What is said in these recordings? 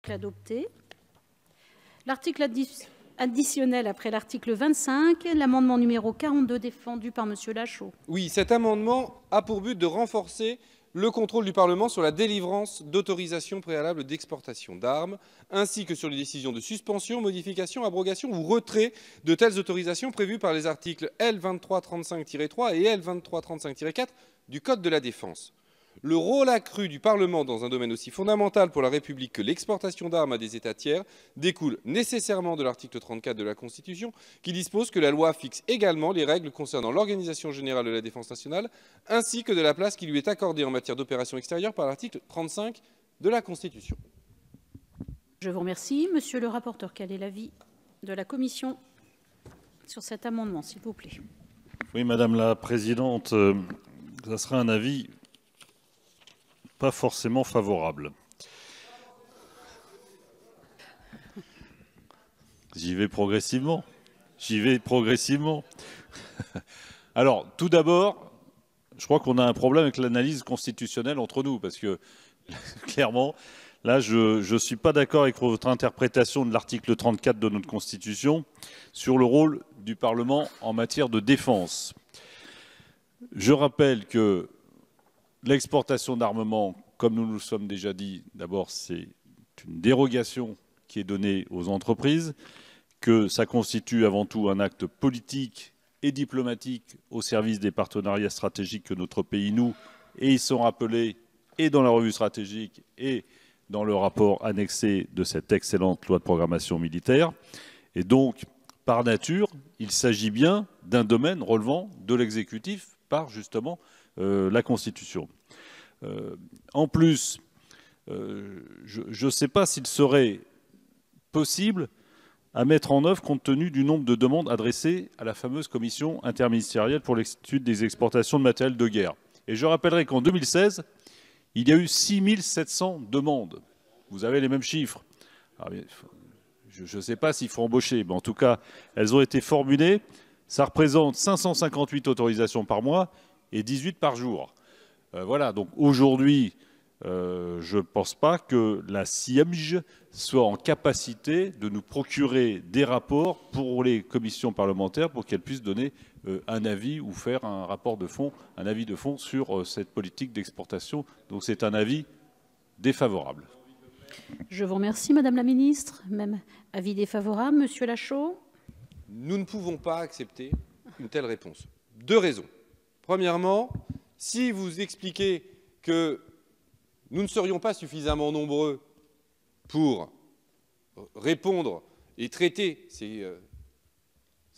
Adopté. L'article additionnel après l'article 25, l'amendement numéro 42 défendu par Monsieur Lachaud. Oui, cet amendement a pour but de renforcer le contrôle du Parlement sur la délivrance d'autorisations préalables d'exportation d'armes, ainsi que sur les décisions de suspension, modification, abrogation ou retrait de telles autorisations prévues par les articles L. 2335-3 et L. 2335-4 du Code de la défense. Le rôle accru du Parlement dans un domaine aussi fondamental pour la République que l'exportation d'armes à des États tiers découle nécessairement de l'article 34 de la Constitution, qui dispose que la loi fixe également les règles concernant l'organisation générale de la défense nationale, ainsi que de la place qui lui est accordée en matière d'opérations extérieures par l'article 35 de la Constitution. Je vous remercie. Monsieur le rapporteur, quel est l'avis de la commission sur cet amendement, s'il vous plaît? Oui, Madame la Présidente, ça sera un avis pas forcément favorable. J'y vais progressivement. Alors, tout d'abord, je crois qu'on a un problème avec l'analyse constitutionnelle entre nous, parce que, clairement, là, je ne suis pas d'accord avec votre interprétation de l'article 34 de notre Constitution sur le rôle du Parlement en matière de défense. Je rappelle que l'exportation d'armement, comme nous le sommes déjà dit, d'abord c'est une dérogation qui est donnée aux entreprises, que ça constitue avant tout un acte politique et diplomatique au service des partenariats stratégiques que notre pays noue, et ils sont rappelés et dans la revue stratégique et dans le rapport annexé de cette excellente loi de programmation militaire. Et donc, par nature, il s'agit bien d'un domaine relevant de l'exécutif par justement la Constitution. En plus, je ne sais pas s'il serait possible à mettre en œuvre compte tenu du nombre de demandes adressées à la fameuse commission interministérielle pour l'étude des exportations de matériel de guerre. Et je rappellerai qu'en 2016, il y a eu 6700 demandes. Vous avez les mêmes chiffres. Alors, je ne sais pas s'il faut embaucher, mais en tout cas, elles ont été formulées. Ça représente 558 autorisations par mois et 18 par jour. Voilà, donc aujourd'hui, je ne pense pas que la CIEMJ soit en capacité de nous procurer des rapports pour les commissions parlementaires pour qu'elles puissent donner un avis ou faire un rapport de fond, un avis de fond sur cette politique d'exportation. Donc c'est un avis défavorable. Je vous remercie, Madame la Ministre. Même avis défavorable. Monsieur Lachaud. Nous ne pouvons pas accepter une telle réponse. Deux raisons. Premièrement, si vous expliquez que nous ne serions pas suffisamment nombreux pour répondre et traiter ces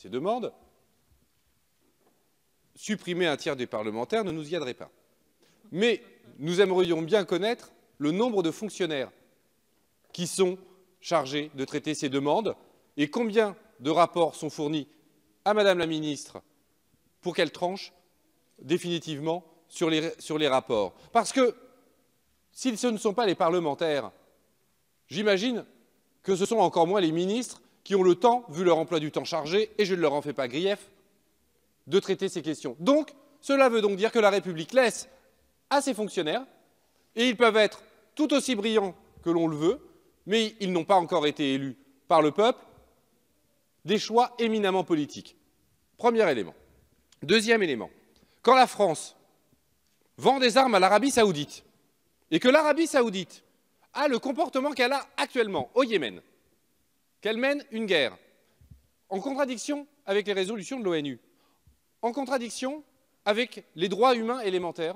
demandes, supprimer un tiers des parlementaires ne nous y aiderait pas. Mais nous aimerions bien connaître le nombre de fonctionnaires qui sont chargés de traiter ces demandes et combien de rapports sont fournis à Madame la Ministre pour qu'elle tranche définitivement sur les rapports. Parce que si ce ne sont pas les parlementaires, j'imagine que ce sont encore moins les ministres qui ont le temps, vu leur emploi du temps chargé, et je ne leur en fais pas grief, de traiter ces questions. Donc, cela veut donc dire que la République laisse à ses fonctionnaires, et ils peuvent être tout aussi brillants que l'on le veut, mais ils n'ont pas encore été élus par le peuple, des choix éminemment politiques. Premier élément. Deuxième élément. Quand la France vend des armes à l'Arabie saoudite, et que l'Arabie saoudite a le comportement qu'elle a actuellement au Yémen, qu'elle mène une guerre, en contradiction avec les résolutions de l'ONU, en contradiction avec les droits humains élémentaires,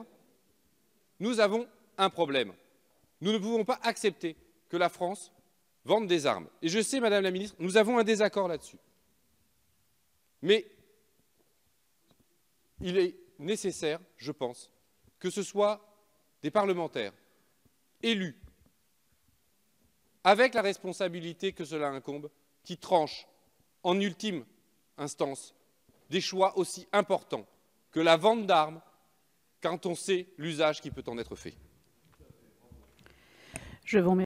nous avons un problème. Nous ne pouvons pas accepter que la France vende des armes. Et je sais, Madame la Ministre, nous avons un désaccord là-dessus. Mais il est nécessaire, je pense, que ce soit des parlementaires élus, avec la responsabilité que cela incombe, qui tranchent en ultime instance des choix aussi importants que la vente d'armes quand on sait l'usage qui peut en être fait. Je vous remercie.